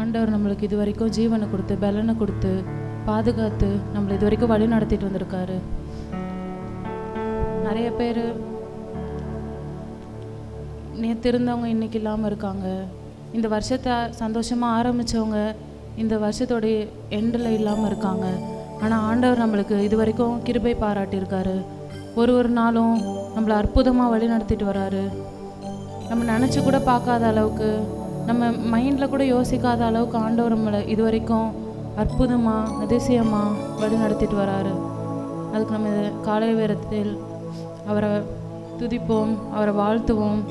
ஆண்டவர் நம்மளுக்கு இது வரைக்கும் ஜீவனை கொடுத்து பலனை கொடுத்து பாதுகாத்து நம்மளை இது வரைக்கும் வழி நடத்திட்டு வந்திருக்காரு. நிறைய பேர் நேற்று இருந்தவங்க இன்னைக்கு இல்லாமல் இருக்காங்க. இந்த வருஷத்தை சந்தோஷமாக ஆரம்பித்தவங்க இந்த வருஷத்தோடைய எண்டில் இல்லாமல் இருக்காங்க. ஆனால் ஆண்டவர் நம்மளுக்கு இது வரைக்கும் கிருபை பாராட்டியிருக்காரு. ஒரு நாளும் நம்மளை அற்புதமாக வழி நடத்திட்டு வராரு. நம்ம நினச்சி கூட பார்க்காத அளவுக்கு, நம்ம மைண்டில் கூட யோசிக்காத அளவுக்கு ஆண்டவர் நம்மளை இது வரைக்கும் அற்புதமாக அதிசயமாக வழி நடத்திட்டு வராரு. அதுக்கு நம்ம காலை வேளத்தில் அவரை துதிப்போம், அவரை வாழ்த்துவோம்.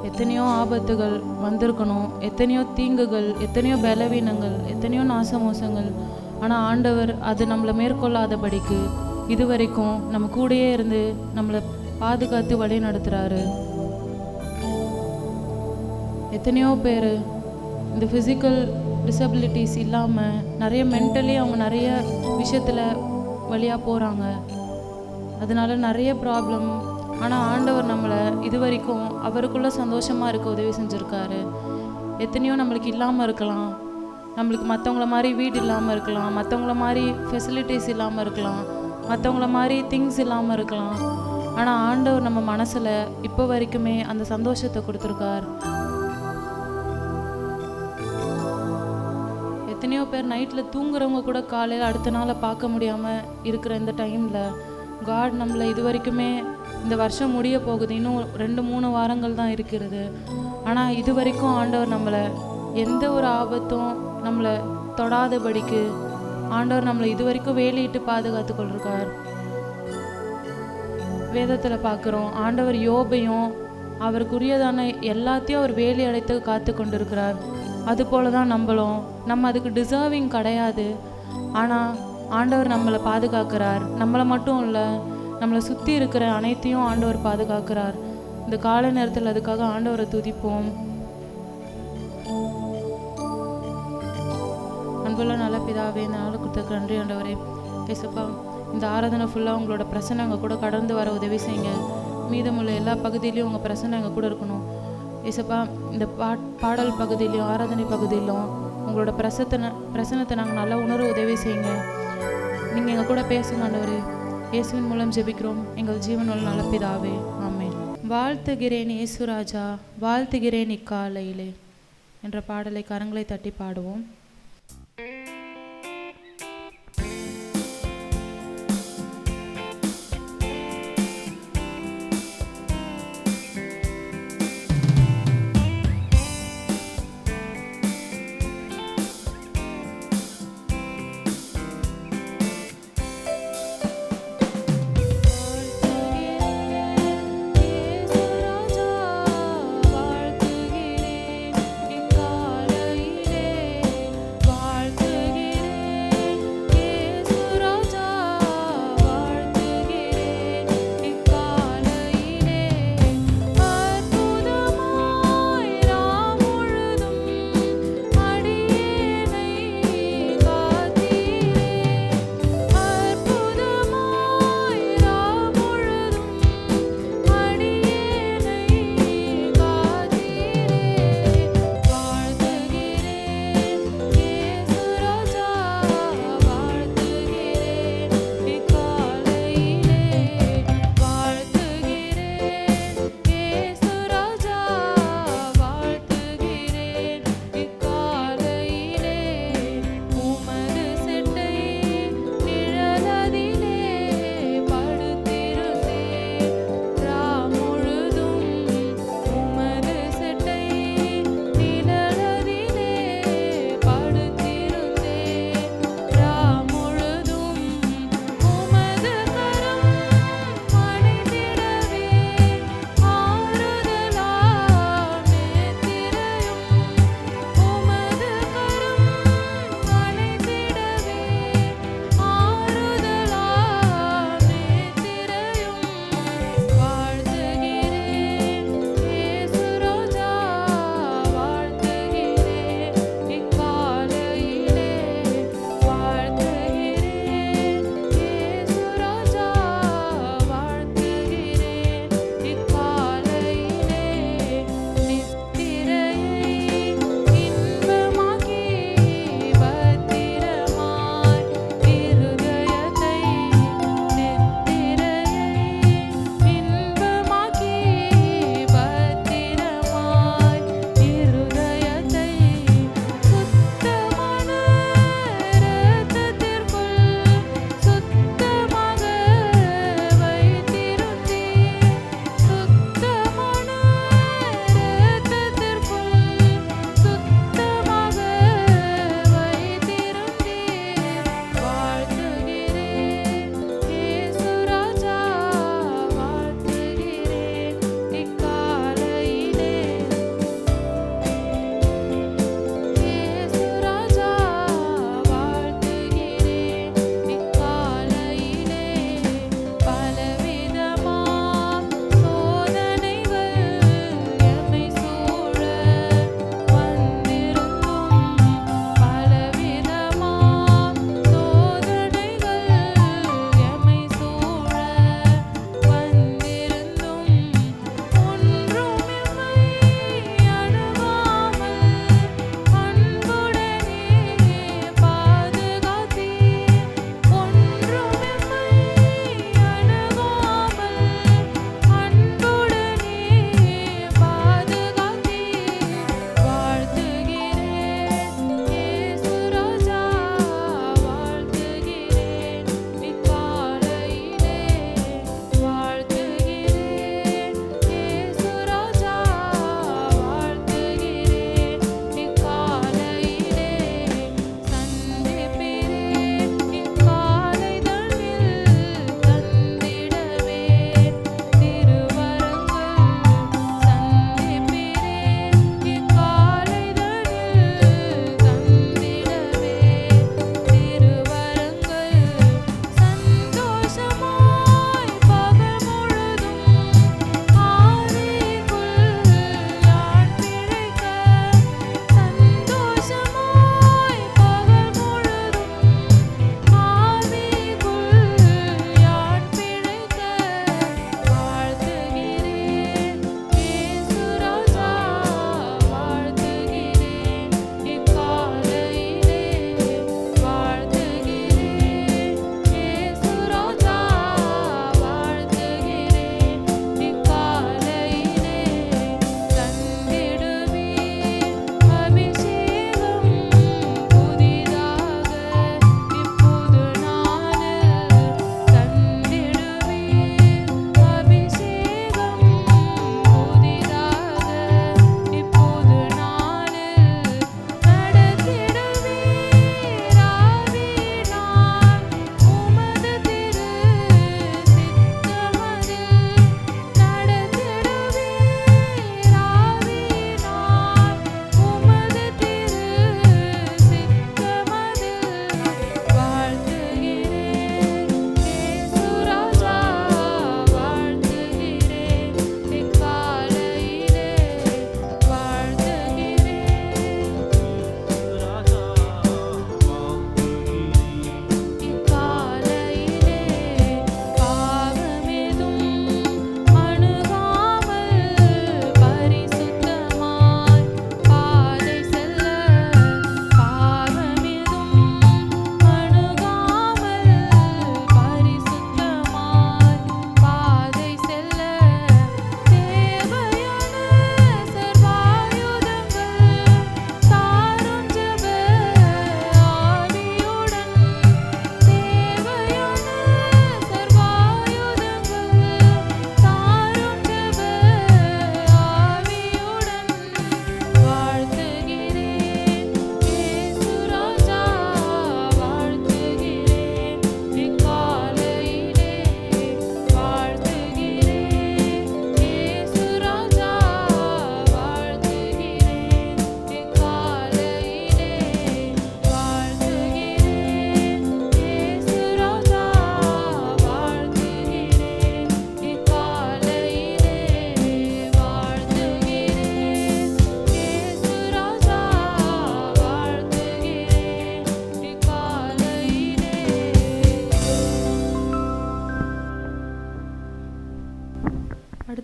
எத்தனையோ ஆபத்துகள் வந்திருக்கணும், எத்தனையோ தீங்குகள், எத்தனையோ பலவீனங்கள், எத்தனையோ நாசமோசங்கள். ஆனால் ஆண்டவர் அது நம்மளை மேற்கொள்ளாதபடிக்கு இது வரைக்கும் நம்ம கூடயே இருந்து நம்மளை பாதுகாத்து வழி நடத்துகிறாரு. எத்தனையோ பேர் இந்த ஃபிசிக்கல் டிசபிலிட்டிஸ் இல்லாமல் நிறைய மென்டலி அவங்க நிறைய விஷயத்தில் வழியாக போகிறாங்க. அதனால நிறைய ப்ராப்ளம். ஆனால் ஆண்டவர் நம்மளை இது வரைக்கும் அவருக்குள்ளே சந்தோஷமாக இருக்க உதவி செஞ்சுருக்காரு. எத்தனையோ நம்மளுக்கு இல்லாமல் இருக்கலாம், நம்மளுக்கு மற்றவங்கள மாதிரி வீடு இல்லாமல் இருக்கலாம், மற்றவங்கள மாதிரி ஃபெசிலிட்டிஸ் இல்லாமல் இருக்கலாம், மற்றவங்கள மாதிரி திங்ஸ் இல்லாமல் இருக்கலாம். ஆனால் ஆண்டவர் நம்ம மனசில் இப்போ வரைக்குமே அந்த சந்தோஷத்தை கொடுத்துருக்கார். எத்தனையோ பேர் நைட்டில் தூங்குறவங்க கூட காலையில் அடுத்த நாளை பார்க்க முடியாமல் இருக்கிற இந்த டைமில் காட் நம்மளை இது வரைக்குமே, இந்த வருஷம் முடிய போகுது, இன்னும் 2-3 வாரங்கள் தான் இருக்கிறது. ஆனால் இது வரைக்கும் ஆண்டவர் நம்மளை எந்த ஒரு ஆபத்தும் நம்மளை தொடாதபடிக்கு ஆண்டவர் நம்மளை இது வரைக்கும் வேலியிட்டு பாதுகாத்து கொண்டிருக்கார். வேதத்தில் பார்க்குறோம், ஆண்டவர் யோபையும் அவருக்குரியதான எல்லாத்தையும் அவர் வேலி அடைத்து காத்து கொண்டிருக்கிறார். அதுபோல தான் நம்மளும், நம்ம அதுக்கு டிசர்விங் கிடையாது. ஆனால் ஆண்டவர் நம்மளை பாதுகாக்கிறார். நம்மளை மட்டும் இல்லை, நம்மளை சுற்றி இருக்கிற அனைத்தையும் ஆண்டவர் பாதுகாக்கிறார். இந்த காலை நேரத்தில் அதுக்காக ஆண்டவரை துதிப்போம். அன்புள்ள நல்ல பிதாவே, இந்த நாள் கொடுத்ததுக்கு நன்றி ஆண்டவரே. ஏசப்பா, இந்த ஆராதனை ஃபுல்லாக உங்களோட பிரசனை எங்கள் கூட கடந்து வர உதவி செய்யுங்க. மீதமுள்ள எல்லா பகுதியிலையும் உங்கள் பிரசனை எங்கள் கூட இருக்கணும். ஏசப்பா, இந்த பாடல் பகுதியிலையும் ஆராதனை பகுதியிலும் உங்களோட பிரசனத்தை நாங்கள் நல்லா உணர உதவி செய்யுங்க. நீங்கள் எங்கள் கூட பேசுங்க ஆண்டவரே. இயேசுவின் மூலம் ஜெபிக்கிறோம் எங்கள் ஜீவனுள்ள நல்ல பிதாவே, ஆமென். வாழ்த்துகிறேன் இயேசுராஜா, வாழ்த்துகிறேன் இக்காலையிலே என்ற பாடலை கரங்களை தட்டி பாடுவோம். வாழ்த்துகிறேன் இக்காலையிலே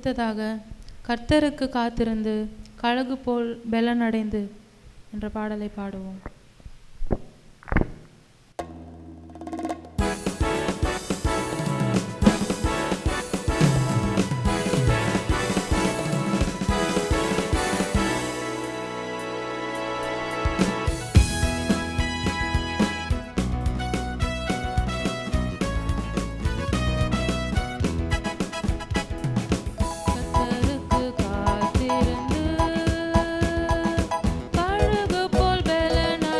அடுத்ததாக கர்த்தருக்கு காத்திருந்து கழுகு போல் பெலனடைந்து என்ற பாடலை பாடுவோம். கர்த்தருக்கு காத்திருந்து கழுகு போல் பெலனடைந்து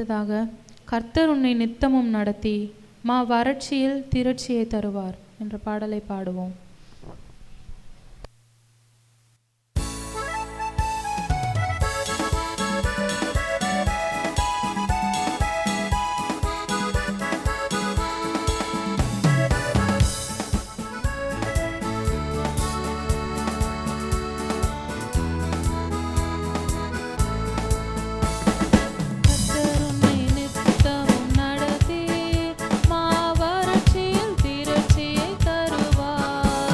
அடுத்ததாக கர்த்தர் உன்னை நித்தமும் நடத்தி வறட்சியில் திரட்சியை தருவார் என்ற பாடலை பாடுவோம். தருவார்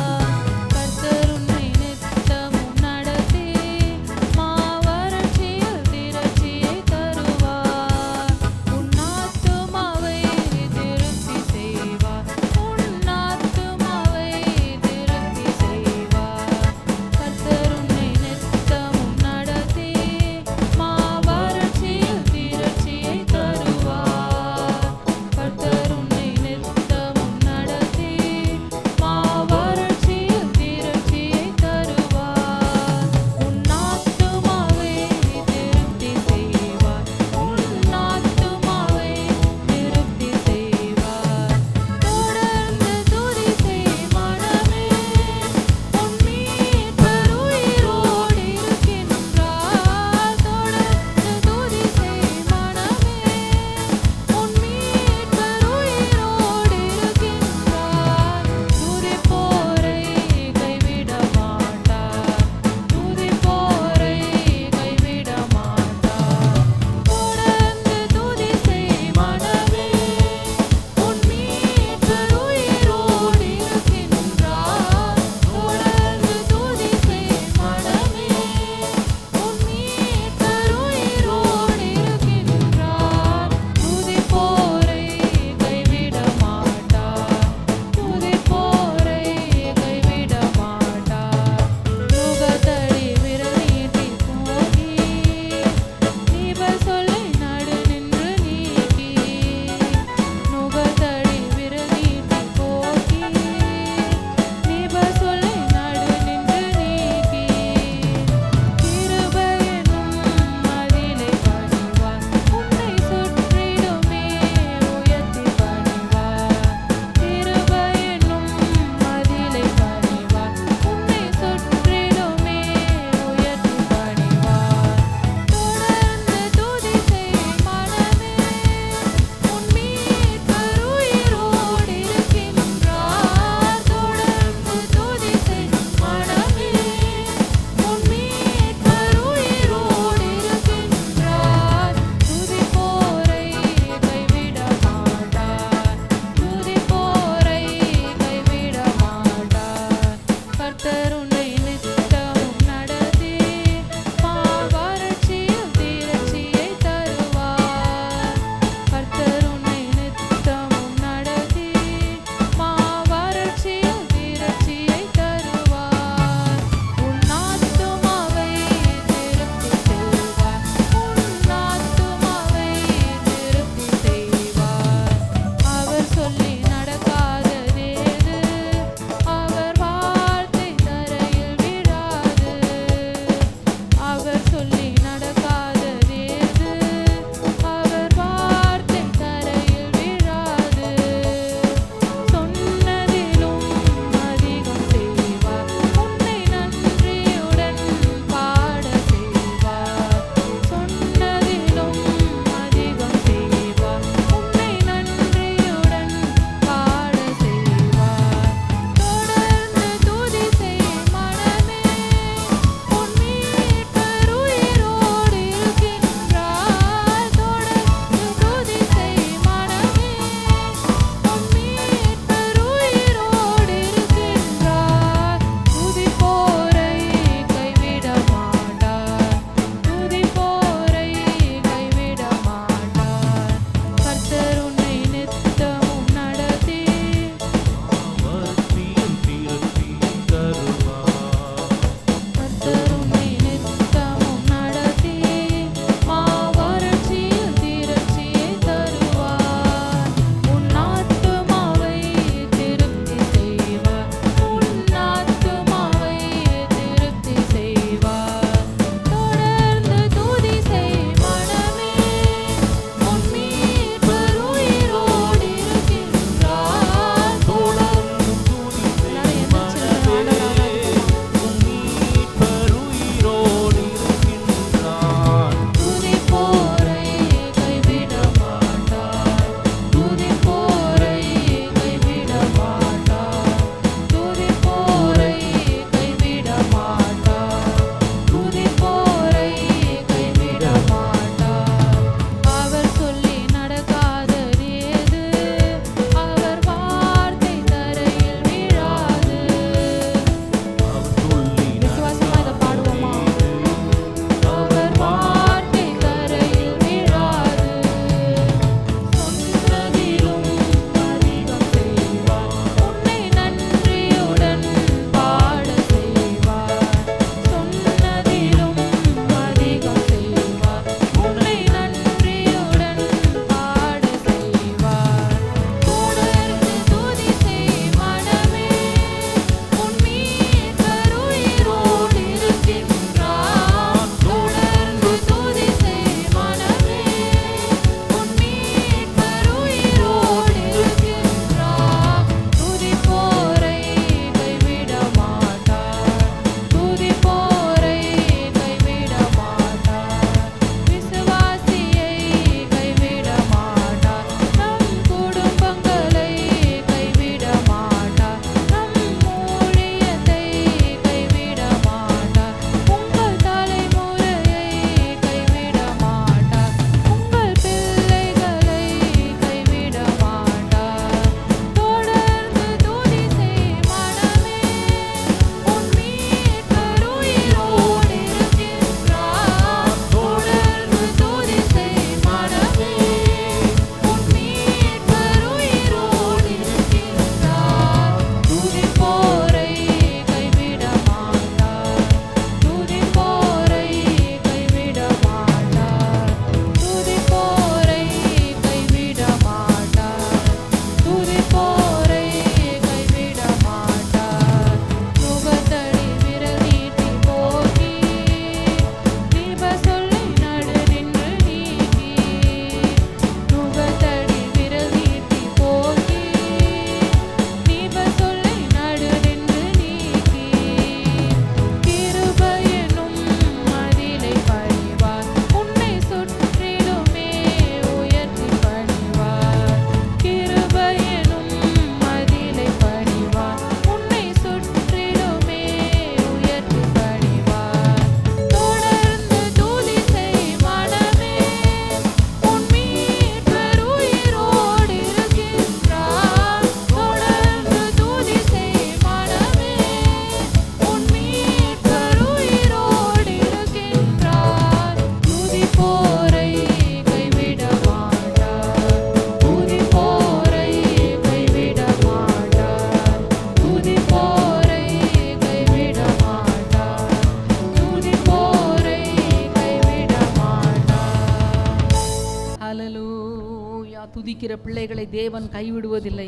துதிக்கிற பிள்ளைகளை தேவன் கைவிடுவதில்லை.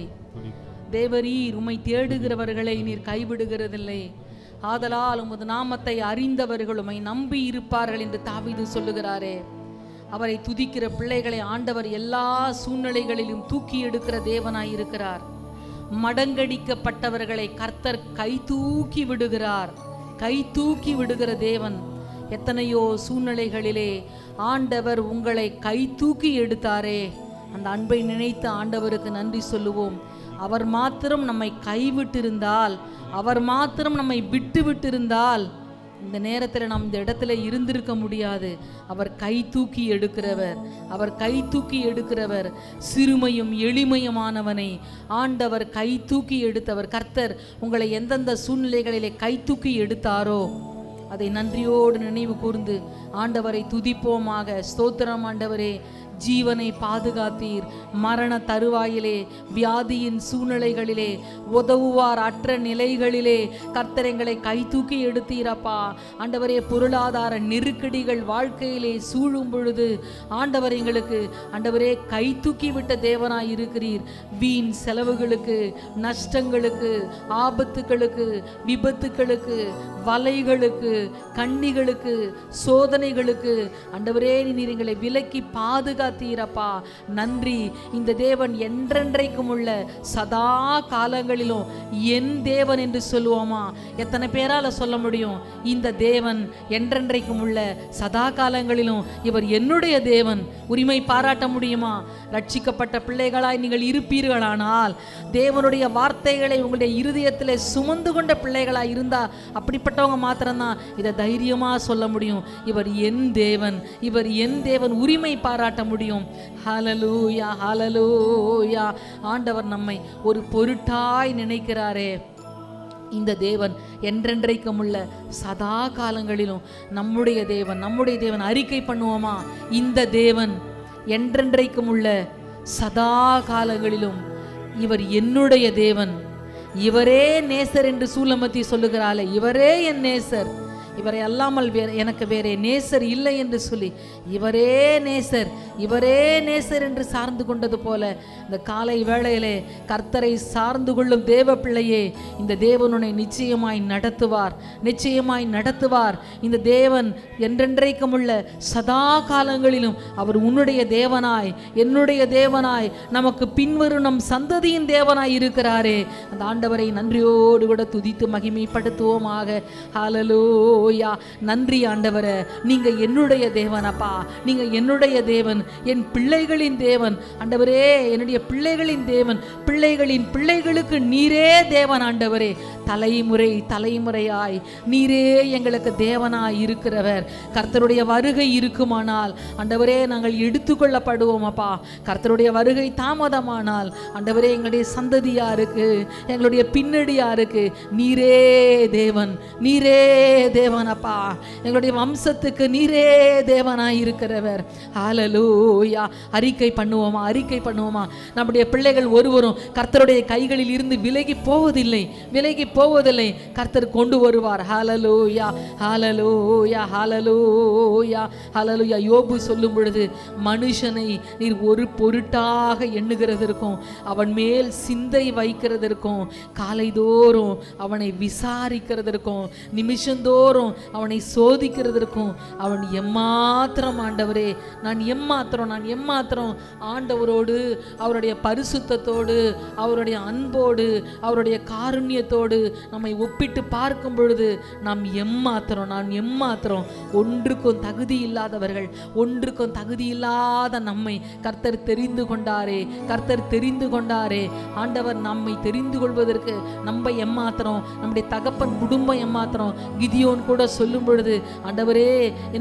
தேவரீர் உம்மை தேடுகிறவர்களை நீர் கைவிடுகிறதில்லை. ஆதலால் உமது நாமத்தை அறிந்தவர்கள் உம்மை நம்பி இருப்பார்கள் என்று தாவீது சொல்லுகிறாரே. அவரை துதிக்கிற பிள்ளைகளை ஆண்டவர் எல்லா சூழ்நிலைகளிலும் தூக்கி எடுக்கிற தேவனாயிருக்கிறார். மடங்கடிக்கப்பட்டவர்களை கர்த்தர் கை தூக்கி விடுகிறார். கை தூக்கி விடுகிற தேவன். எத்தனையோ சூழ்நிலைகளிலே ஆண்டவர் உங்களை கை தூக்கி எடுத்தாரே. அந்த அன்பை நினைத்து ஆண்டவருக்கு நன்றி சொல்லுவோம். அவர் மாத்திரம் நம்மை கைவிட்டிருந்தால், அவர் மாத்திரம் நம்மை விட்டு விட்டிருந்தால் இந்த நேரத்தில் நாம் இந்த இடத்துல இருந்திருக்க முடியாது. அவர் கை தூக்கி எடுக்கிறவர். அவர் கை தூக்கி எடுக்கிறவர். சிறுமையும் எளிமையுமானவனை ஆண்டவர் கை தூக்கி எடுத்தவர். கர்த்தர் உங்களை எந்தெந்த சூழ்நிலைகளிலே கை தூக்கி எடுத்தாரோ அதை நன்றியோடு நினைவு கூர்ந்து ஆண்டவரை துதிப்போமாக. ஸ்தோத்திரம் ஆண்டவரே, ஜீவனை பாதுகாத்தீர். மரண தருவாயிலே, வியாதியின் சூழ்நிலைகளிலே, உதவுவார் அற்ற நிலைகளிலே கர்த்தர் எங்களை கை தூக்கி எடுத்தீரப்பா. ஆண்டவரே, பொருளாதார நெருக்கடிகள் வாழ்க்கையிலே சூழும் பொழுது ஆண்டவர் எங்களுக்கு ஆண்டவரே கை தூக்கி விட்ட தேவனாய் இருக்கிறீர். வீண் செலவுகளுக்கு, நஷ்டங்களுக்கு, ஆபத்துகளுக்கு, விபத்துகளுக்கு, வலைகளுக்கு, கண்ணிகளுக்கு, சோதனைகளுக்கு ஆண்டவரே நீர் எங்களை விலக்கி பாதுகாத்தீரப்பா. நன்றி. இந்த தேவன் என்றென்றைக்கும் உள்ள சதா காலங்களிலும் என் தேவன் என்று சொல்லுவோமா? எத்தனை பேரால சொல்ல முடியும்? இந்த தேவன் என்றென்றைக்கும் உள்ள சதா காலங்களிலும் இவர் என்னுடைய தேவன். உரிமை பாராட்ட முடியுமா? ரட்சிக்கப்பட்ட பிள்ளைகளாய் நீங்கள் இருப்பீர்களானால், தேவனுடைய வார்த்தைகளை உங்களுடைய இருதயத்தில் சுமந்து கொண்ட பிள்ளைகளாய் இருந்தா அப்படிப்பட்டவங்க மாத்திரம்தான் இதை தைரியமா சொல்ல முடியும். இவர் என் தேவன், இவர் என் தேவன். உரிமை பாராட்ட முடியும். ஹல்லேலூயா, ஹல்லேலூயா. ஆண்டவர் நம்மை ஒரு பொருட்டாய் நினைக்கிறாரே. இந்த தேவன் என்றென்றைக்கும் உள்ள சதா காலங்களிலும் நம்முடைய தேவன், நம்முடைய தேவன். அறிக்கை பண்ணுவோமா? இந்த தேவன் என்றென்றைக்கும் உள்ள சதா காலங்களிலும் இவர் என்னுடைய தேவன். இவரே நேசர் என்று சூலமத்தி சொல்லுகிறாளே, இவரே என் நேசர், இவரை அல்லாமல் எனக்கு வேறே நேசர் இல்லை என்று சொல்லி இவரே நேசர், இவரே நேசர் என்று சார்ந்து கொண்டது போல இந்த காலை வேளையிலே கர்த்தரை சார்ந்து கொள்ளும் தேவ பிள்ளையே, இந்த தேவனுனை நிச்சயமாய் நடத்துவார், நிச்சயமாய் நடத்துவார். இந்த தேவன் என்றென்றைக்கும் உள்ள சதா காலங்களிலும் அவர் உன்னுடைய தேவனாய், என்னுடைய தேவனாய், நமக்கு பின்வரும் நம் சந்ததியின் தேவனாய் இருக்கிறாரே. அந்த ஆண்டவரை நன்றியோடு கூட துதித்து மகிமைப்படுத்துவோமாக. ஹல்லேலூயா. நன்றி ஆண்டவரே, நீங்க என்னுடைய தேவனப்பா, நீங்க என்னுடைய தேவன், என் பிள்ளைகளின் தேவன். ஆண்டவரே, என்னுடைய பிள்ளைகளின் தேவன், பிள்ளைகளின் பிள்ளைகளுக்கு நீரே தேவன். ஆண்டவரே, தலைமுறை தலைமுறையாய் நீரே எங்களுக்கு தேவனாய் இருக்கிறவர். கர்த்தருடைய வருகை இருக்குமானால் ஆண்டவரே நாங்கள் எடுத்துக்கொள்ளப்படுவோம் அப்பா. கர்த்தருடைய வருகை தாமதமானால் ஆண்டவரே எங்களுடைய சந்ததியாருக்கு, எங்களுடைய பின்னடியாருக்கு நீரே தேவன், நீரே தேவன் அப்பா. எங்களுடைய வம்சத்துக்கு நீரே தேவனாய் இருக்கிறவர். ஹல்லேலூயா. அறிக்கை பண்ணுவோமா? அறிக்கை பண்ணுவோமா? நம்முடைய பிள்ளைகள் ஒருவரும் கர்த்தருடைய கைகளில் இருந்து விலகி போவதில்லை, விலகி போவதில்லை. கர்த்தர் கொண்டு வருவார். ஹல்லேலூயா, ஹல்லேலூயா, ஹல்லேலூயா, ஹல்லேலூயா. யோபு சொல்லும் பொழுது, மனுஷனை நீர் ஒரு பொருட்டாக எண்ணுகிறதற்கும் அவன் மேல் சிந்தை வைக்கிறதற்கும், காலைதோறும் அவனை விசாரிக்கிறதற்கும், நிமிஷந்தோறும் அவனை சோதிக்கிறதற்கும் அவன் எம்மாத்திரம் ஆண்டவரே, நான் எம்மாத்திரம், நான் எம்மாத்திரம் ஆண்டவரோடு, அவருடைய பரிசுத்தத்தோடு, அவருடைய அன்போடு, அவருடைய காருண்யத்தோடு நம்மை ஒப்பிட்டு பார்க்கும் பொழுது நாம் எம்மாத்திரம், நான் எம்மாத்திரம். ஒன்றுக்கும் தகுதி இல்லாதவர்கள், ஒன்றுக்கும் தகுதி இல்லாத நம்மை கர்த்தர் தெரிந்து கொண்டாரே, கர்த்தர் தெரிந்து கொண்டாரே. ஆண்டவர் நம்மை தெரிந்து கொள்வதற்கு நம்ம எம்மாத்திரம், நம்முடைய தகப்பன் குடும்பம் எம்மாத்திரம். கிதியோன் கூட சொல்லும் பொழுது, ஆண்டவரே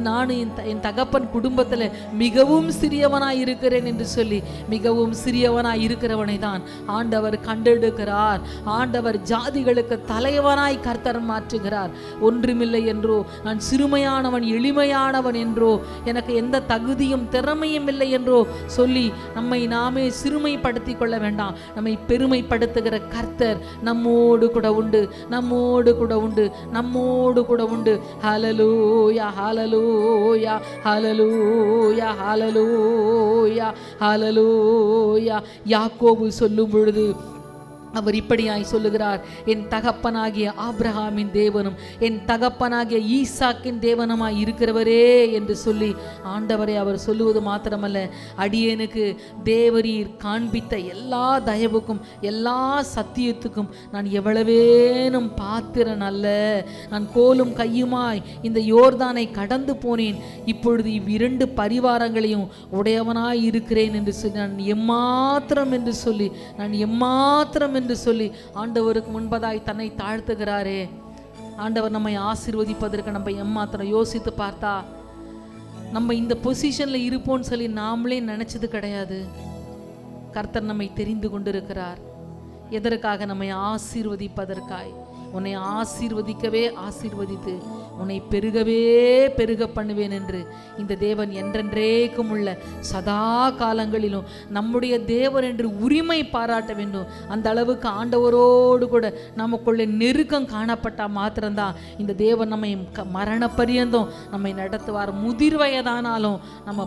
நான் என் தகப்பன் குடும்பத்தில் மிகவும் சிறியவனாய் இருக்கிறேன் என்று சொல்லி, மிகவும் சிறியவனாய் இருக்கிறவனை தான் ஆண்டவர் கண்டெடுக்கிறார். ஆண்டவர் ஜாதிகளுக்கு தலைவனாய் கர்த்தர் மாற்றுகிறார். ஒன்றுமில்லை என்றோ, நான் சிறுமையானவன் எளிமையானவன் என்றோ, எனக்கு எந்த தகுதியும் திறமையும் இல்லை என்றோ சொல்லி நம்மை நாமே சிறுமைப்படுத்தி கொள்ள வேண்டாம். நம்மை பெருமைப்படுத்துகிற கர்த்தர் நம்மோடு கூட உண்டு, நம்மோடு கூட உண்டு, நம்மோடு கூட உண்டு. ஹalleluya ஹalleluya ஹalleluya ஹalleluya ஹalleluya. யாக்கோபு சொல்லும் பொழுது அவர் இப்படியாய் சொல்லுகிறார், என் தகப்பனாகிய ஆபிரகாமின் தேவனும் என் தகப்பனாகிய ஈசாக்கின் தேவனுமாய் இருக்கிறவரே என்று சொல்லி ஆண்டவரை அவர் சொல்லுவது மாத்திரமல்ல, அடியேனுக்கு தேவரீர் காண்பித்த எல்லா தயவுக்கும் எல்லா சத்தியத்துக்கும் நான் எவ்வளவேனும் பாத்திரன் அல்ல. நான் கோலும் கையுமாய் இந்த யோர்தானை கடந்து போனேன், இப்பொழுது இவ்விரண்டு பரிவாரங்களையும் உடையவனாய் இருக்கிறேன் என்று சொல்லி நான் எம்மாத்திரம் என்று சொல்லி என்று சொல்லி ஆண்டவருக்கு முன்பதாய் தன்னை தாழ்த்துகிறாரே. ஆண்டவர் நம்மை ஆசீர்வதிப்பதற்கு நம்ம எம்மாத்திரம் யோசித்து பார்த்தா நம்ம இந்த பொசிஷன்ல இருப்போம்னு சொல்லி நாமளே நினைச்சது கிடையாது. கர்த்தர் நம்மை தெரிந்து கொண்டிருக்கிறார். எதற்காக? நம்மை ஆசீர்வதிப்பதற்காய். உன்னை ஆசீர்வதிக்கவே ஆசீர்வதித்து உன்னை பெருகவே பெருக பண்ணுவேன் என்று இந்த தேவன் என்றென்றைக்கும் உள்ள சதா காலங்களிலும் நம்முடைய தேவன் என்று உரிமை பாராட்ட வேண்டும். அந்த அளவுக்கு ஆண்டவரோடு கூட நமக்குள்ள நெருக்கம் காணப்பட்டால் மாத்திரம்தான் இந்த தேவன் நம்மை மரண பரியந்தம் நம்மை நடத்துவார். முதிர் வயதானாலும் நம்ம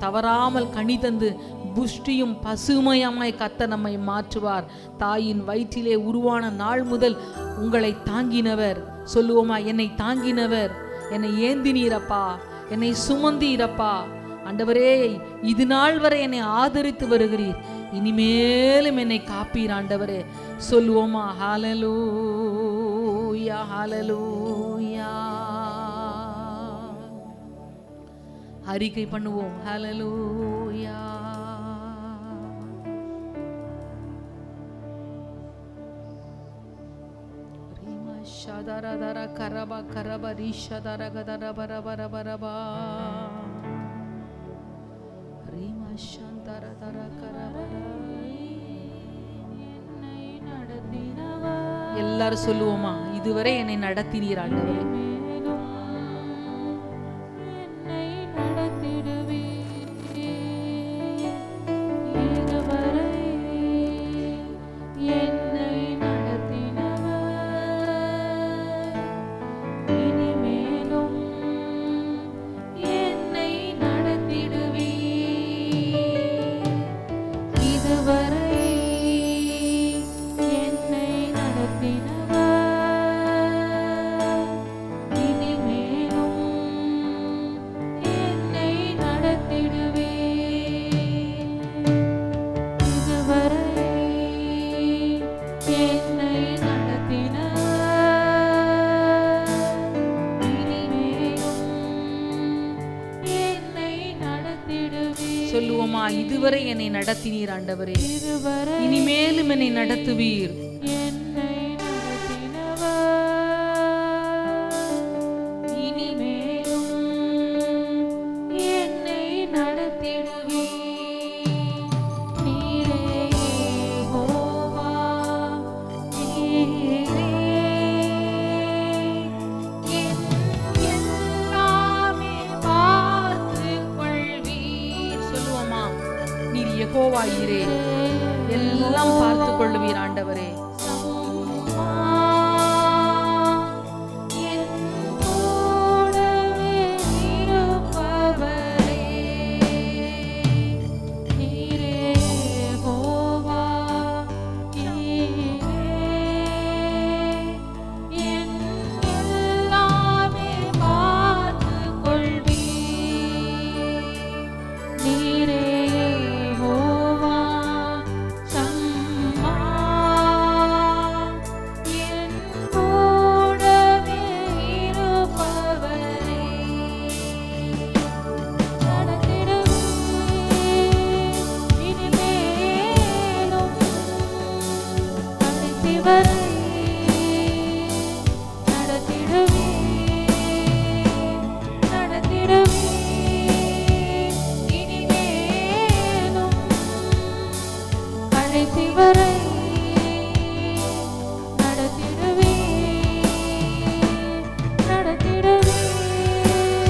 தவறாமல் கனி தந்து புஷ்டியும் பசுமையமாய் கர்த்தர் நம்மை மாற்றுவார். தாயின் வயிற்றிலே உருவான நாள் முதல் உங்களை தாங்கினவர். சொல்லுவோமா, என்னை தாங்கினவர், என்னை ஏந்தினீரப்பா, என்னை சுமந்தீரப்பா. ஆண்டவரே, இது நாள் வரை என்னை ஆதரித்து வருகிறீர், இனிமேலும் என்னை காப்பீர் ஆண்டவரே. சொல்லுவோமா, ஹalleluya ஹalleluya. அறிக்கை பண்ணுவோம், ஹalleluya. ஷதரதர கரப கரப ரிஷதர கதர பரபர பரபா ரீமா சந்தரதர கரபர. என்னை நடத்தினவர். எல்லாரும் சொல்லுவோமா, இதுவரை என்னை நடத்தினீர் ஆண்டவரே. சொல்லுவோமா, இதுவரை என்னை நடத்தினீர் ஆண்டவரே, இனிமேலும் என்னை நடத்துவீர். யெகோவாயிரே, எல்லாம் பார்த்து கொள்ளுவீர் ஆண்டவரே.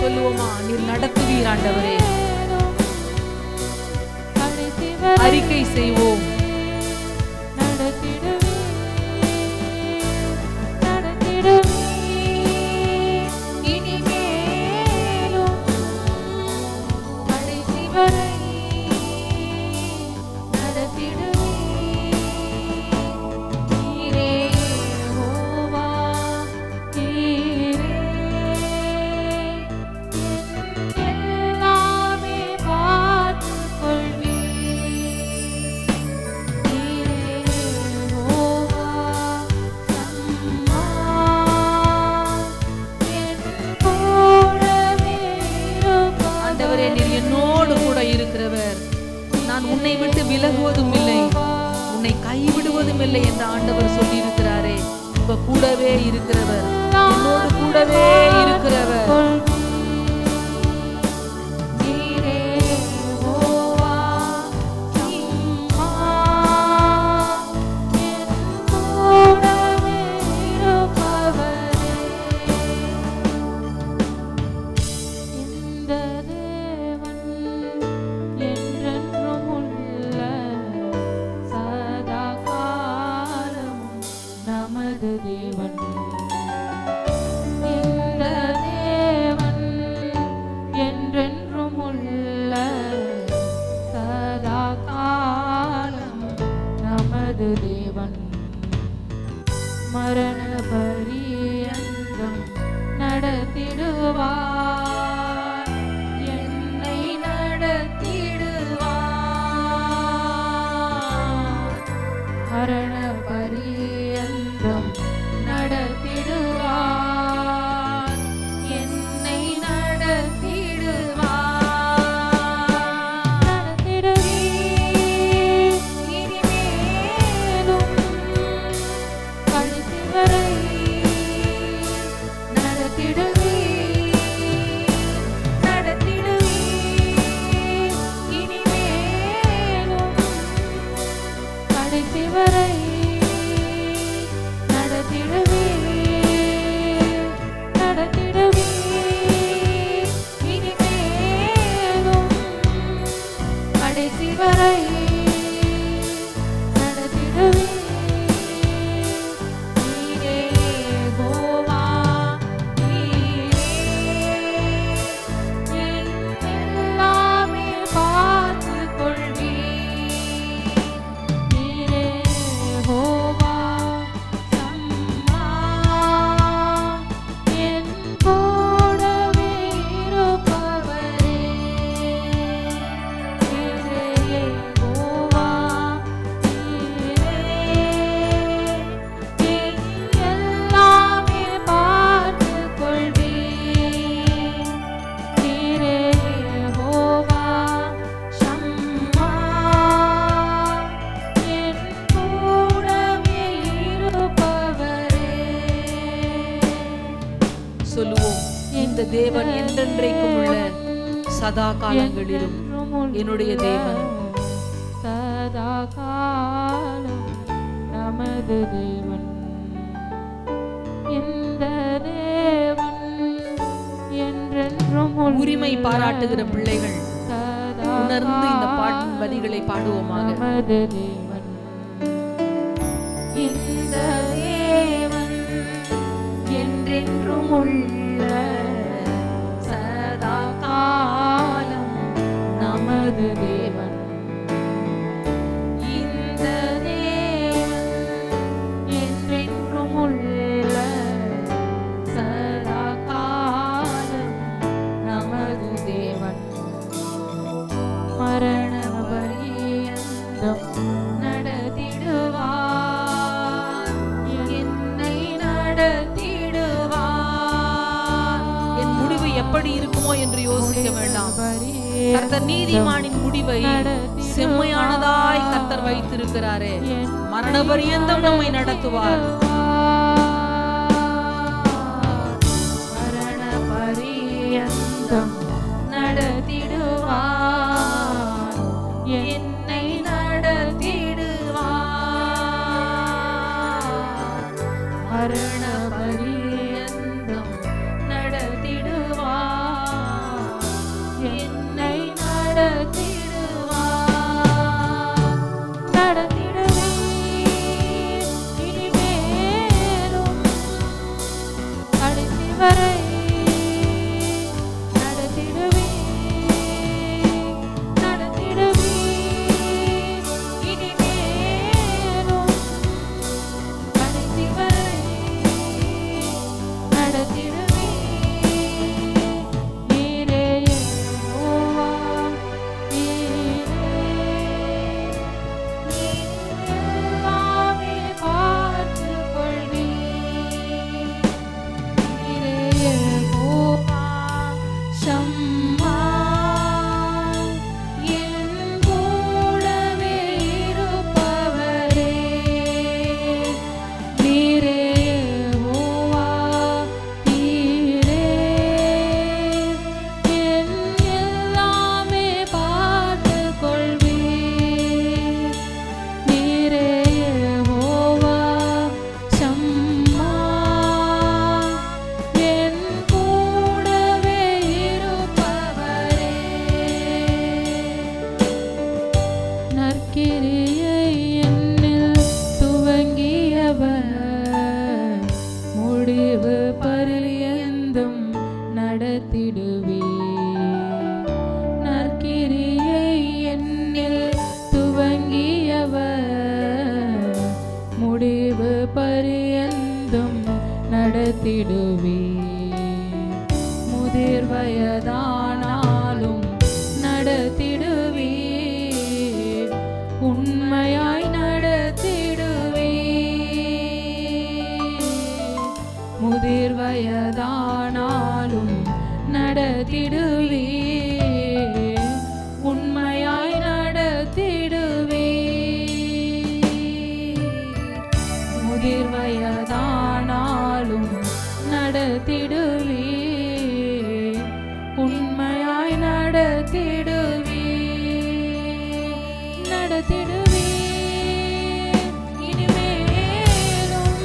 சொல்லுவோமா, நீர் நடத்துவீர் ஆண்டவரே. அறிக்கை செய்வோம். பயமில்லை என்று ஆண்டவர் சொல்லி இருக்கிறாரே. உங்க கூடவே இருக்கிறவர், என்னோடு கூடவே இருக்கிறவர். மரண பரியந்தம் நடத்திடுவார், என்னை நடத்திடுவார். மரண பரியந்தம் நடத்திடுவார், என்னை நடத்திடுவார். நடத்திடுவே இனிமேலும் கடைசி வரை நடத்திடுவே, நடத்திடுவே இனிமேலும் கடைசி வரை நடத்திடுவே, நடத்திடுவே இனிமேலும் கடைசி வரை நடத்திடுவே. நீரே யெகோவா, நீரே எல்லாமே பார்த்துக் கொள்வீர். நீரே யெகோவா சம்மா, என் கூடவே இருப்பவரே. நீரே யெகோவா, நீரே எல்லாமே பார்த்துக் கொள்வீர். நீரே யெகோவா சம்மா, என் கூடவே இருப்பவரே. சொல்லுவோம், இந்த தேவன் என்றென்றைக்கும் உள்ள சதா காலங்களிலும் என்னுடைய தேவன். சதா காலம் நமது தேவன். இந்த தேவன் என்றென்றும் உள்ள உரிமை பாராட்டுகிற பிள்ளைகள் சதா உணர்ந்து இந்த பாட்டின் வரிகளை பாடுவோமாக. நமது தேவன். இந்த தேவன் என்றென்றும் உள்ள சதா காலம் நமது தேவன். இந்த தேவன் என்றென்றும் உள்ள சதா காலம் நமது தேவன். மரண பரியந்தம் நடத்திடுவார், என்னை நடத்திடுவார். என் முடிவு எப்படி இருக்குமோ என்று யோசிக்க வேண்டாம். கர்த்தர் நீதிமானின் முடிவை செம்மையானதாய் கர்த்தர் வைத்திருக்கிறாரே. மரண பரியந்தம் நம்மை நடத்துவார். மரண பரியந்தம் நடத்திடுவார், என்னை நடத்திடுவார். மரண பரியந்தம் நடத்திடுவார், என்னை நடத்திடுவார். நடத்திடுவே இனிமேலும் கடைசி வரை நடத்திடுவே, நடத்திடுவே இனிமேலும் கடைசி வரை நடத்திடுவே. நீரே யெகோவா, நீரே எல்லாமே பார்த்துக் கொள்வீர். நீரே நடத்திடுவே. முதிர் வயதானாலும் நடத்திடுவே, உண்மையாய் நடத்திடுவே. முதிர் வயதானாலும் நடத்திடுவே, உண்மையாய் நடத்திடுவே. முதிர் வயதானாலும் நடத்திடுவே, உண்மையாய் நடத்திடுவே. நடத்திடுவே இனிமேலும்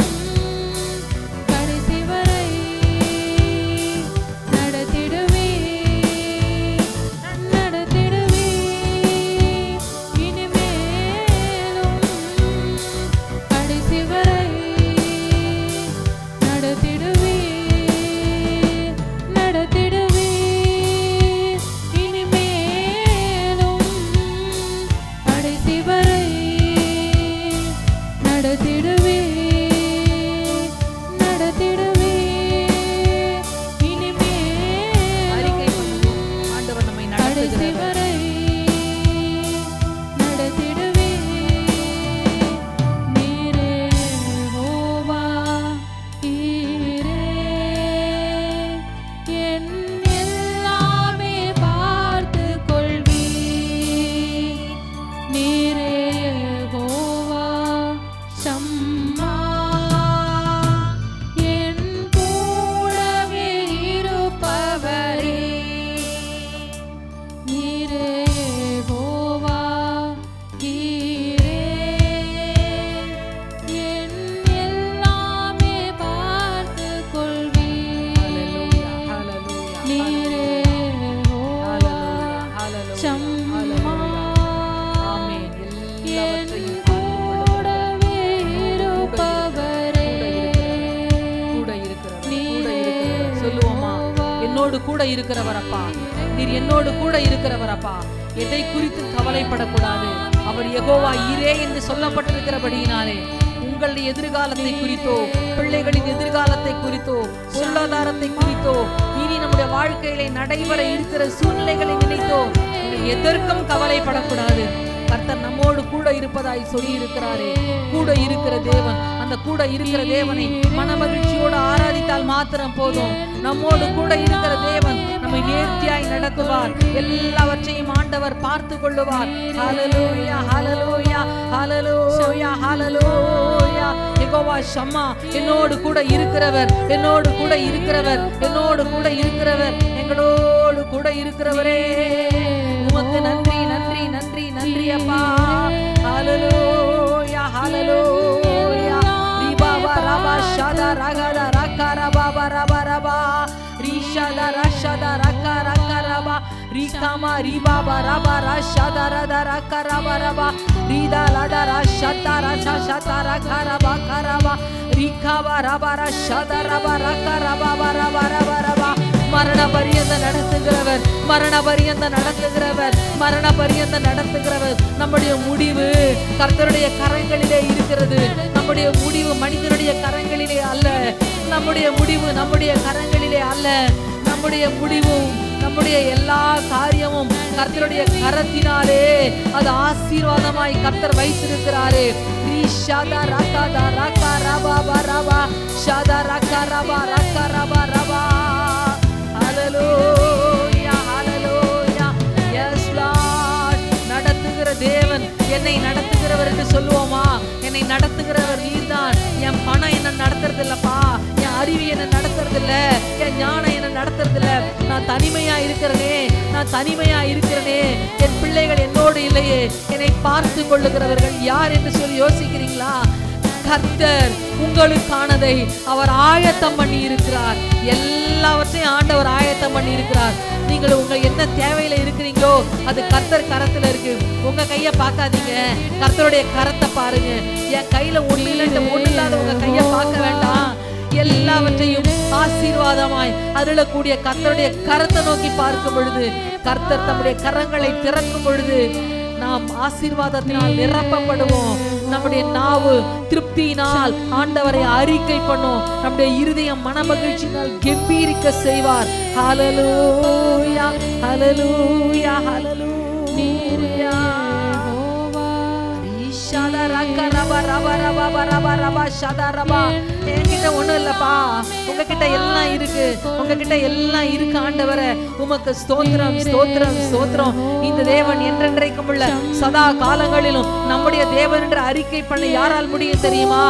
கடைசி வரை நடத்திடுவே. நடத்திடுவே இனிமேலும் கடைசி வரை நடத்திடுவே. நடத்திடுவே இனிமேலும் கடைசி வரை நடத்திடுவே. நடத்திடுவே அறிக்கை இனிமேலும் பண்ணுவோம். ஆண்டவர் நம்மை கடைசி நடத்துகிறவர். வரை நடத்திடுவே. நீரே யெகோவா ஈரே, என் எல்லாமே பார்த்துக் கொள்வீர். நீரே யெகோவா ஷம்மா, என் கூடவே இருப்பவரே. நீரே யெகோவா ஈரே, என் எல்லாமே பார்த்துக் கொள்வீர். ஹல்லேலூயா, ஹல்லேலூயா, நீரே யெகோவா ஹல்லேலூயா, ஷம்மா, ஆமென். என் எல்லாவற்றையும் கூடவே இருப்பவரே. கூட இருக்கிறவர். சொல்லுவோமா, என்னோடு கூட இருக்கிறவர் அப்பா, நீர் என்னோடு கூட இருக்கிறவர் அப்பா. எதை குறித்து கவலைப்படக்கூடாது. அவர் யெகோவா ஈரே என்று சொல்லப்பட்டிருக்கிறபடியினாலே உங்களுடைய எதிர்காலத்தை குறித்தோ, பிள்ளைகளின் எதிர்காலத்தை குறித்தோ, பொருளாதாரத்தை குறித்தோ, இனி நம்முடைய வாழ்க்கையிலே நடைபெற இருக்கிற சூழ்நிலைகளை நினைத்தோ நீங்கள் எதற்கும் கவலைப்படக்கூடாது. கர்த்தர் நம்மோடு கூட இருப்பதாய் சொல்லி இருக்கிறாரே. கூட இருக்கிற தேவன், அந்த கூட இருக்கிற தேவனை மனமகிழ்ச்சியோடு ஆராதித்தால் மாத்திரம் போதும். நம்மோடு கூட இருக்கிற தேவன் நம்மை நேர்த்தியாய் நடத்துவார். எல்லாவற்றையும் ஆண்டவர் பார்த்து கொள்ளுவார். ஹல்லேலூயா, ஹல்லேலூயா, ஹல்லேலூயா, ஹல்லேலூயா. யெகோவா ஷம்மா, என்னோடு கூட இருக்கிறவர், என்னோடு கூட இருக்கிறவர், என்னோடு கூட இருக்கிறவர், எங்களோடு கூட இருக்கிறவரே. உமக்கு நன்றி, நன்றி, நன்றி, நன்றி அப்பா. ஹல்லேலூயா, ஹல்லேலூயா. ரிபாபா ரபா ஷதா ரகதா ரகரா பாபா ரபா ரபா ரிஷதா ரஷதா ரகா ரகா ரபா ரிகாமா ரிபாபா ரபா ரஷதா ரதா ரகா ரபா ரபா ரிதா லதா ரஷதா ரஷா ஷதா ரகா ரபா கரபா ரிகாபா ரபா ரஷதா ரபா ரகா ரபா ரபா ரபா ரபா. மரண பரியந்த நடத்துகிறவர், மரண பரியந்த நடத்துகிறவர், மரண பரியந்த நடத்துகிறவர். நம்முடைய முடிவு கர்த்தருடைய கரங்களிலே இருக்கிறது. நம்முடைய முடிவு மனிதனுடைய கரங்களிலே அல்ல. நம்முடைய முடிவு நம்முடைய கரங்களிலே அல்ல. நம்முடைய முடிவும் நம்முடைய எல்லா காரியமும் கர்த்தருடைய கரத்தினாலே அது ஆசீர்வாதமாய் கர்த்தர் வைத்திருக்கிறாரே. ஷதா ரகதா ரகா ரபா ரபா ஷதா ரகா ரபா ரகா ரபா ரபா. ஹல்லேலூயா, ஹல்லேலூயா. S Lord. நடத்துகிற தேவன், என்னை நடத்துகிறவர் என்று சொல்லுவோமா? என்னை நடத்துகிறவர் நீர்தான். என் பணம் என்ன நடத்துறது இல்லப்பா, என் அறிவு என்ன நடத்துறது இல்ல, என் ஞானம் என்ன நடத்துறது இல்ல. நான் தனிமையா இருக்கிறனே, நான் தனிமையா இருக்கிறனே, என் பிள்ளைகள் என்னோடு இல்லையே. என்னை பார்த்து கொள்ளுகிறவர்கள் யார் என்று சொல்லி யோசிக்கிறீங்களா? கர்த்தர் உங்களுக்கானதை அவர் ஆயத்தம் பண்ணி இருக்கிறார். எல்லாவற்றையும் ஆண்டவர் ஆயத்தம் பண்ணி இருக்கிறார். நீங்கள் உங்க என்ன தேவையில இருக்கிறீங்களோ அது கர்த்தர் கரத்துல இருக்கு. உங்க கையை பார்க்காதீங்க, கர்த்தருடைய கரத்தை பாருங்க. என் கையில ஒண்ணு இல்லைன்னு ஒண்ணு இல்லாத உங்க கையை பார்க்க வேண்டாம். எல்லாவற்றையும் ஆசீர்வாதமாய் அருளக்கூடிய கர்த்தருடைய கரத்தை நோக்கி பார்க்கும் பொழுது, கர்த்தர் தம்முடைய கரங்களை திறக்கும் பொழுது நாம் ஆசீர்வாதத்தினால் நிரப்பப்படுவோம். நம்முடைய நம்முடைய நாவு திருப்தியினால் ஆண்டவரை அறிக்கை பண்ணும், நம்முடைய இருதயம் மனமகிழ்ச்சியினால் கெம்பீரிக்க செய்வார். ஹல்லேலூயா ஹல்லேலூயா ஹல்லேலூயா. என்கிட்ட ஒண்ணும் இல்லப்பா, உங்ககிட்ட எல்லாம் இருக்கு, உங்ககிட்ட எல்லாம் இருக்கு ஆண்டவரே. உமக்கு ஸ்தோத்திரம் ஸ்தோத்திரம் ஸ்தோத்திரம். இந்த தேவன் என்றென்றைக்கும் உள்ள சதா காலங்களிலும் நம்முடைய தேவன் என்று அறிக்கை பண்ண யாரால் முடியும் தெரியுமா?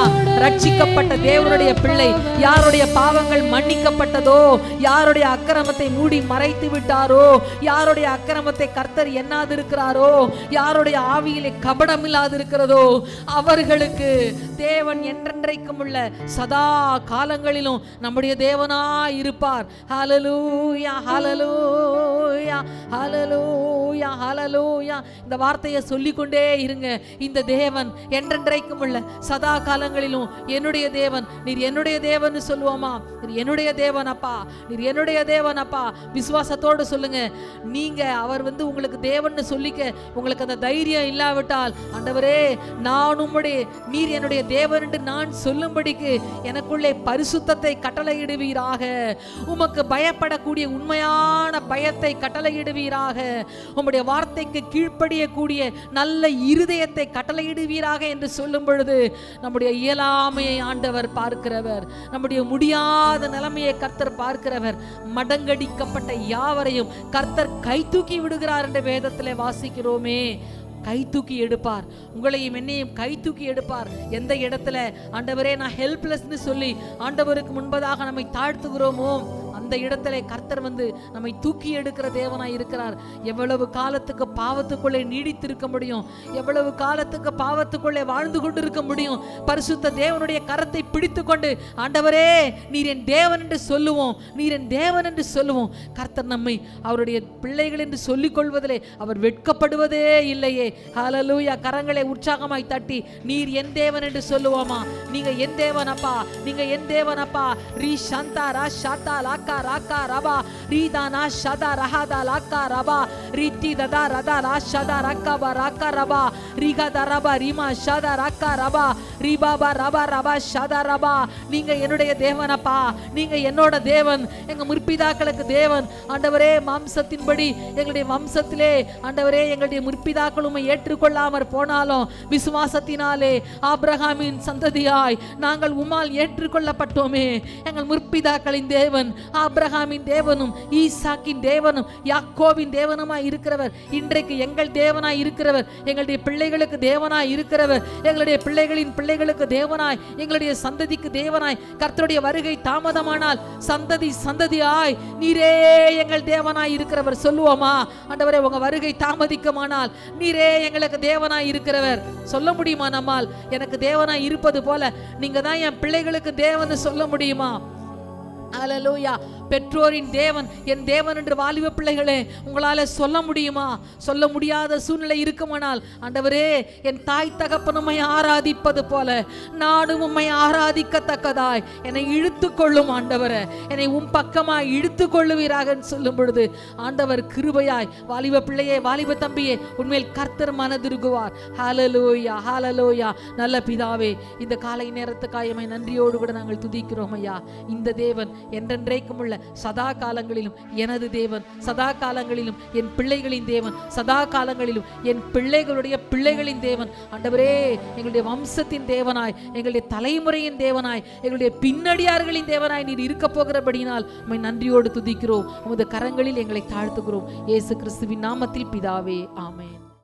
ரட்சிக்கப்பட்ட தேவனுடைய பிள்ளை, யாருடைய பாவங்கள் மன்னிக்கப்பட்டதோ, யாருடைய அக்கிரமத்தை மூடி மறைத்து விட்டாரோ, யாருடைய அக்கிரமத்தை கர்த்தர் எண்ணாதிருக்கிறாரோ, யாருடைய ஆவியிலே கபடம் இல்லாதிருக்கிறதோ, அவர்களுக்கு தேவன் என்றென்றைக்கும் உள்ள சதா காலங்களிலும் நம்முடைய தேவனாய் இருப்பார். ஹல்லேலூயா ஹல்லேலூயா ஹல்லேலூயா ஹல்லேலூயா. இந்த வார்த்தையை சொல்லிக்கொண்டே இருங்க. இந்த தேவன் என்றென்றைக்கும் உள்ள சதா காலங்களிலும் என்னுடைய தேவன், நீர் என்னுடைய தேவன் சொல்லுவோமா? நீர் என்னுடைய தேவன் அப்பா, நீர் என்னுடைய தேவன் அப்பா. விசுவாசத்தோடு சொல்லுங்க. நீங்க அவர் உங்களுக்கு தேவன் சொல்லிக்க உங்களுக்கு அந்த தைரியம் இல்லாவிட்டால், ஆண்டவரே நான் உம்முடைய, நீர் என்னுடைய தேவன் என்று நான் சொல்லும்படிக்கு எனக்குள்ளே பரிசுத்தத்தை கட்டளையிடுவீராக. உமக்கு பயப்படக்கூடிய உண்மையான பயத்தை கட்டளையிடுவீராக. உம்முடைய வார்த்தைக்கு கீழ்ப்படியக்கூடிய நல்ல இருதயத்தை கட்டளையிடுவீராக என்று சொல்லும் பொழுது நம்முடைய இயலாமையை ஆண்டவர் பார்க்கிறவர், நம்முடைய முடியாத நிலைமையை கர்த்தர் பார்க்கிறவர். மடங்கடிக்கப்பட்ட யாவரையும் கர்த்தர் கை தூக்கி விடுகிறார் என்று வேதத்திலே வாசிக்கிறோமே. கை தூக்கி எடுப்பார், உங்களையும் என்னையும் கை தூக்கி எடுப்பார். எந்த இடத்துல ஆண்டவரே நான் ஹெல்ப்லெஸ்னு சொல்லி ஆண்டவருக்கு முன்பதாக நம்மை தாழ்த்துகிறோமோ, அந்த இடத்துல கர்த்தர் நம்மை தூக்கி எடுக்கிற தேவனாய் இருக்கிறார். எவ்வளவு காலத்துக்கு பாவத்துக்குள்ளே நீடித்திருக்க முடியும்? எவ்வளவு காலத்துக்கு பாவத்துக்குள்ளே வாழ்ந்து கொண்டிருக்க முடியும்? பரிசுத்த தேவனுடைய கரத்தை பிடித்து கொண்டு ஆண்டவரே நீர் என் தேவன் என்று சொல்லுவோம், நீர் என் தேவன் என்று சொல்லுவோம். கர்த்தர் நம்மை அவருடைய பிள்ளைகள் என்று சொல்லிக் கொள்வதிலே அவர் வெட்கப்படுவதே இல்லையே. ஹல்லேலூயா. கரங்களை உற்சாகமாய் தட்டி நீர் என் தேவன் என்று சொல்லுவோமா? நீங்க என் தேவன் அப்பா, நீங்க என் தேவன் அப்பா. ரீ சந்தா ரா ஷாத்தா லாக்கா ராக்கா ரபா ரீதானா ஷதா ரஹாதா லாக்கா ரபா ரீதி ததா ரதா ரா ஷதா ரக்கா பா ராக்கா ரபா ரீகா தரபா ரீமா ஷதா ரக்கா ரபா ரீபாபா ரபா ரபா ஷதா ரபா. நீங்க என்னுடைய தேவன் அப்பா, நீங்க என்னோட தேவன், எங்க முற்பிதாக்களுக்கு தேவன். ஆண்டவரே மாம்சத்தின்படி எங்களுடைய வம்சத்திலே ஆண்டவரே எங்களுடைய முற்பிதாக்களும் ஏற்றுக்கொள்ளாமற் போனாலும் விசுவாசத்தினாலே ஆபிரகாமின் சந்ததியாய் நாங்கள் உம்மால் ஏற்றுக்கொள்ளப்பட்டோமே. எங்கள் முற்பிதாக்களின் தேவன் ஆபிரகாமின் தேவனும் ஈசாக்கின் தேவனும் யாக்கோபின் தேவனுமாய் இருக்கிறவர், இன்றைக்கு எங்கள் தேவனாய் இருக்கிறவர், எங்களுடைய பிள்ளைகளுக்கு தேவனாய் இருக்கிறவர், எங்களுடைய பிள்ளைகளின் பிள்ளைகளுக்கு தேவனாய், எங்களுடைய சந்ததிக்கு தேவனாய். கர்த்தருடைய வருகை தாமதமானால் சந்ததி சந்ததியாய் நீரே எங்கள் தேவனாய் இருக்கிறவர் சொல்லுவோமா? ஆண்டவரே உங்க வருகை தாமதிக்குமானால் நீரே எங்களுக்கு தேவனாய் இருக்கிறவர் சொல்ல முடியுமா? நம்மால் எனக்கு தேவனாய் இருப்பது போல நீங்க தான் என் பிள்ளைகளுக்கு தேவன் சொல்ல முடியுமா? ஹல்லேலூயா. பெற்றோரின் தேவன் என் தேவன் என்று வாலிப பிள்ளைகளே உங்களால சொல்ல முடியுமா? சொல்ல முடியாத சூழ்நிலை இருக்குமானால், ஆண்டவரே என் தாய் தகப்பன் உம்மை ஆராதிப்பது போல நானும் உம்மை ஆராதிக்கத்தக்கதாய் என்னை இழுத்து கொள்ளும் ஆண்டவரே, என்னை உம் பக்கமாய் இழுத்து கொள்ளுவீராக சொல்லும் பொழுது ஆண்டவர் கிருபையாய் வாலிப பிள்ளையே வாலிப தம்பியே உண்மையில் கர்த்தர் மனதிருகுவார். ஹல்லேலூயா ஹல்லேலூயா. நல்ல பிதாவே, இந்த காலை நேரத்துக்காயமை நன்றியோடு கூட நாங்கள் துதிக்கிறோம் ஐயா. இந்த தேவன் என்றென்றைக்கும் உள்ள சதா காலங்களிலும் எனது தேவன், சதா காலங்களிலும் என் பிள்ளைகளின் தேவன், சதா காலங்களிலும் என் பிள்ளைகளுடைய பிள்ளைகளின் தேவன். ஆண்டவரே எங்களுடைய வம்சத்தின் தேவனாய், எங்களுடைய தலைமுறையின் தேவனாய், எங்களுடைய பின்னடியார்களின் தேவனாய் நீர் இருக்க போகிறபடியினால் உம்மை நன்றியோடு துதிக்கிறோம். உமது கரங்களில் எங்களை தாழ்த்துகிறோம். இயேசு கிறிஸ்துவின் நாமத்தில் பிதாவே, ஆமென்.